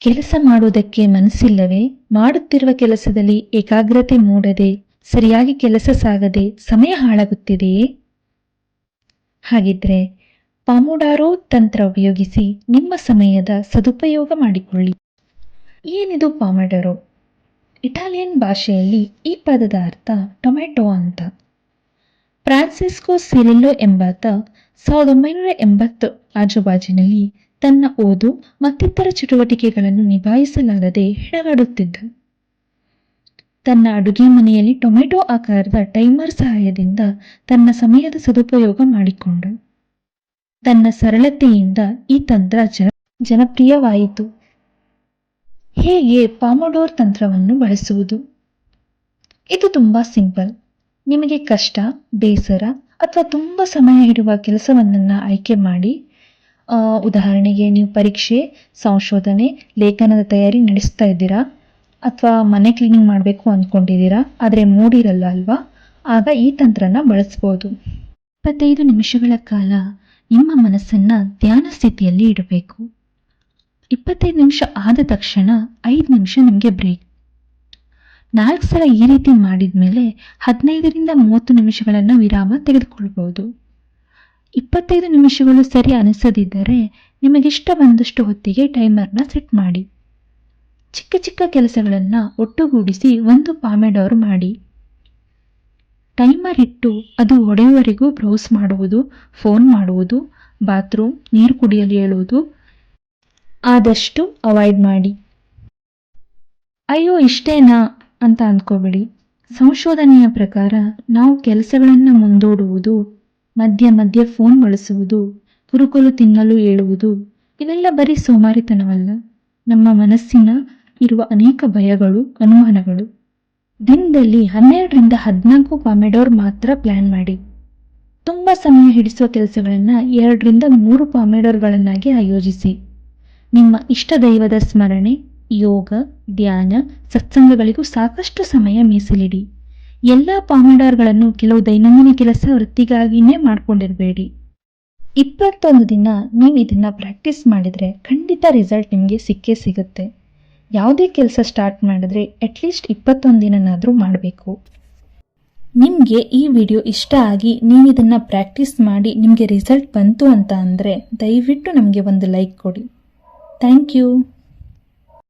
ಕೆಲಸ ಮಾಡುವುದಕ್ಕೆ ಮನಸ್ಸಿಲ್ಲವೇ? ಮಾಡುತ್ತಿರುವ ಕೆಲಸದಲ್ಲಿ ಏಕಾಗ್ರತೆ ಮೂಡದೆ, ಸರಿಯಾಗಿ ಕೆಲಸ ಸಾಗದೆ ಸಮಯ ಹಾಳಾಗುತ್ತಿದೆಯೇ? ಹಾಗಿದ್ರೆ ಪಾಮೊಡಾರೋ ತಂತ್ರ ಉಪಯೋಗಿಸಿ ನಿಮ್ಮ ಸಮಯದ ಸದುಪಯೋಗ ಮಾಡಿಕೊಳ್ಳಿ. ಏನಿದು ಪಾಮೊಡಾರೋ? ಇಟಾಲಿಯನ್ ಭಾಷೆಯಲ್ಲಿ ಈ ಪದದ ಅರ್ಥ ಟೊಮೆಟೊ ಅಂತ. ಫ್ರಾನ್ಸಿಸ್ಕೋ ಸಿರಿಲ್ಲೋ ಎಂಬಾತ 1980 ಆಜುಬಾಜಿನಲ್ಲಿ ತನ್ನ ಓದು ಮತ್ತಿತರ ಚಟುವಟಿಕೆಗಳನ್ನು ನಿಭಾಯಿಸಲಾಗದೆ ಹೆಣಗಾಡುತ್ತಿದ್ದ. ತನ್ನ ಅಡುಗೆ ಮನೆಯಲ್ಲಿ ಟೊಮೆಟೊ ಆಕಾರದ ಟೈಮರ್ ಸಹಾಯದಿಂದ ತನ್ನ ಸಮಯದ ಸದುಪಯೋಗ ಮಾಡಿಕೊಂಡ. ತನ್ನ ಸರಳತೆಯಿಂದ ಈ ತಂತ್ರ ಜನಪ್ರಿಯವಾಯಿತು. ಹೇಗೆ ಪಾಮೊಡೋರ್ ತಂತ್ರವನ್ನು ಬಳಸುವುದು? ಇದು ತುಂಬಾ ಸಿಂಪಲ್. ನಿಮಗೆ ಕಷ್ಟ, ಬೇಸರ ಅಥವಾ ತುಂಬ ಸಮಯ ಹಿಡಿಯುವ ಕೆಲಸವನ್ನ ಆಯ್ಕೆ ಮಾಡಿ. ಉದಾಹರಣೆಗೆ ನೀವು ಪರೀಕ್ಷೆ, ಸಂಶೋಧನೆ, ಲೇಖನದ ತಯಾರಿ ನಡೆಸ್ತಾ ಇದ್ದೀರಾ, ಅಥವಾ ಮನೆ ಕ್ಲೀನಿಂಗ್ ಮಾಡಬೇಕು ಅಂದ್ಕೊಂಡಿದ್ದೀರಾ, ಆದರೆ ಮೂಡಿರಲ್ಲ ಅಲ್ವಾ? ಆಗ ಈ ತಂತ್ರನ ಬಳಸ್ಬೋದು. 25 ನಿಮಿಷಗಳ ಕಾಲ ನಿಮ್ಮ ಮನಸ್ಸನ್ನ ಧ್ಯಾನ ಸ್ಥಿತಿಯಲ್ಲಿ ಇಡಬೇಕು. 25 ನಿಮಿಷ ಆದ ತಕ್ಷಣ 5 ನಿಮಿಷ ನಿಮಗೆ ಬ್ರೇಕ್. 4 ಸಲ ಈ ರೀತಿ ಮಾಡಿದ್ಮೇಲೆ 15ರಿಂದ 30 ನಿಮಿಷಗಳನ್ನು ವಿರಾಮ ತೆಗೆದುಕೊಳ್ಬಹುದು. 25 ನಿಮಿಷಗಳು ಸರಿ ಅನಿಸದಿದ್ದರೆ ನಿಮಗಿಷ್ಟ ಬಂದಷ್ಟು ಹೊತ್ತಿಗೆ ಟೈಮರ್ನ ಸೆಟ್ ಮಾಡಿ. ಚಿಕ್ಕ ಚಿಕ್ಕ ಕೆಲಸಗಳನ್ನು ಒಟ್ಟುಗೂಡಿಸಿ ಒಂದು ಪಾಮೊಡಾರೋ ಮಾಡಿ. ಟೈಮರ್ ಇಟ್ಟು ಅದು ಒಡೆಯುವವರೆಗೂ ಬ್ರೌಸ್ ಮಾಡುವುದು, ಫೋನ್ ಮಾಡುವುದು, ಬಾತ್ರೂಮ್, ನೀರು ಕುಡಿಯಲು ಹೇಳುವುದು ಆದಷ್ಟು ಅವಾಯ್ಡ್ ಮಾಡಿ. ಅಯ್ಯೋ ಇಷ್ಟೇನಾ ಅಂತ ಅಂದ್ಕೋಬೇಡಿ. ಸಂಶೋಧನೆಯ ಪ್ರಕಾರ ನಾವು ಕೆಲಸಗಳನ್ನು ಮುಂದೂಡುವುದು, ಮಧ್ಯ ಮಧ್ಯ ಫೋನ್ ಬಳಸುವುದು, ಕುರುಕಲು ತಿನ್ನಲು ಹೇಳುವುದು ಇವೆಲ್ಲ ಬರೀ ಸೋಮಾರಿತನವಲ್ಲ, ನಮ್ಮ ಮನಸ್ಸಿನ ಇರುವ ಅನೇಕ ಭಯಗಳು, ಅನುಮಾನಗಳು. ದಿನದಲ್ಲಿ 12ರಿಂದ 14 ಪಾಮೊಡಾರೋ ಮಾತ್ರ ಪ್ಲಾನ್ ಮಾಡಿ. ತುಂಬ ಸಮಯ ಹಿಡಿಸುವ ಕೆಲಸಗಳನ್ನು 2ರಿಂದ 3 ಪಾಮೊಡಾರೋಗಳನ್ನಾಗಿ ಆಯೋಜಿಸಿ. ನಿಮ್ಮ ಇಷ್ಟ ದೈವದ ಸ್ಮರಣೆ, ಯೋಗ, ಧ್ಯಾನ, ಸತ್ಸಂಗಗಳಿಗೂ ಸಾಕಷ್ಟು ಸಮಯ ಮೀಸಲಿಡಿ. ಎಲ್ಲ ಪಾಮೊಡಾರೋಗಳನ್ನು ಕೆಲವು ದೈನಂದಿನ ಕೆಲಸ ವೃತ್ತಿಗಾಗಿನೇ ಮಾಡ್ಕೊಂಡಿರಬೇಡಿ. 21 ದಿನ ನೀವು ಇದನ್ನ ಪ್ರಾಕ್ಟೀಸ್ ಮಾಡಿದರೆ ಖಂಡಿತ ರಿಸಲ್ಟ್ ನಿಮಗೆ ಸಿಕ್ಕೇ ಸಿಗುತ್ತೆ. ಯಾವುದೇ ಕೆಲಸ ಸ್ಟಾರ್ಟ್ ಮಾಡಿದ್ರೆ ಅಟ್ಲೀಸ್ಟ್ 21 ದಿನನಾದರೂ ಮಾಡಬೇಕು. ನಿಮಗೆ ಈ ವಿಡಿಯೋ ಇಷ್ಟ ಆಗಿ ನೀವು ಇದನ್ನು ಪ್ರಾಕ್ಟೀಸ್ ಮಾಡಿ ನಿಮಗೆ ರಿಸಲ್ಟ್ ಬಂತು ಅಂತ ಅಂದರೆ ದಯವಿಟ್ಟು ನಮಗೆ ಒಂದು ಲೈಕ್ ಕೊಡಿ. Thank you.